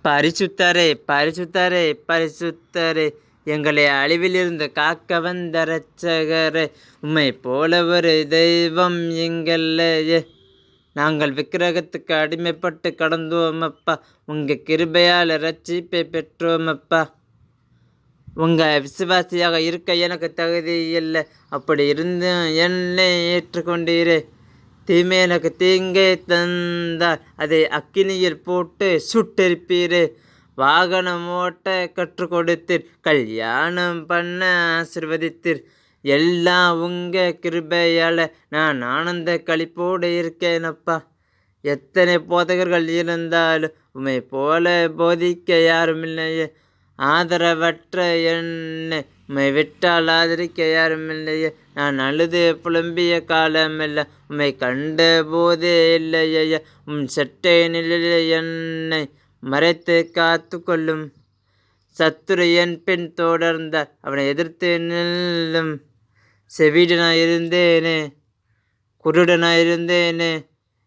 பரிசுத்தரே பரிசுத்தரே பரிசுத்தரே, எங்களை அழிவிலிருந்து காக்க வந்த இரட்சகரே, உம்மை போல ஒரு தெய்வம் எங்கள்லையே. நாங்கள் விக்கிரகத்துக்கு அடிமைப்பட்டு கடந்தோம் அப்பா. உங்கள் கிருபையால் ரட்சிப்பை பெற்றோம் அப்பா. உங்கள் விசுவாசியாக இருக்க எனக்கு தகுதி இல்லை. அப்படி இருந்தும் என்னை ஏற்றுக்கொண்டீரே. தீமை எனக்கு தீங்கை தந்தால் அதை அக்கினியில் போட்டு சுட்டெரிப்பீரே. வாகனம் ஓட்ட கற்றுக் கொடுத்தீர், கல்யாணம் பண்ண ஆசிர்வதித்தீர். எல்லாம் உங்கள் கிருபையால் நான் ஆனந்த களிப்போடு இருக்கேனப்பா. எத்தனை போதகர்கள் இருந்தாலும் உம்மை போல போதிக்க யாரும் இல்லையே. ஆதரவற்ற என்னை உம்மை விட்டால் ஆதரிக்க யாரும் இல்லையே. நான் அழுது புலம்பிய காலமெல்லாம் உம்மை கண்ட போதே இல்லையா. உம் சட்டை நிலையில் என்னை மறைத்து காத்து கொள்ளும். சத்துரு என் பின் தொடர்ந்தால் அவனை எதிர்த்து நில்லும். செவிடனாயிருந்தேனே, குருடனாயிருந்தேனே,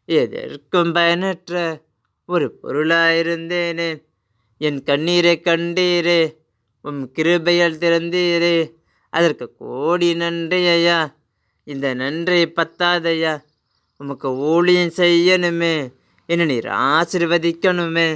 எதற்கும் பயனற்ற ஒரு பொருளாயிருந்தேனே. என் கண்ணீரை கண்டீரே, உம் கிருபையால் திறந்தீரே. அதற்கு கோடி நன்றி ஐயா. இந்த நன்றி பத்தாதையா. உமக்கு ஊழியம் செய்யணுமே, என்னை நீர் ஆசீர்வதிக்கணுமே.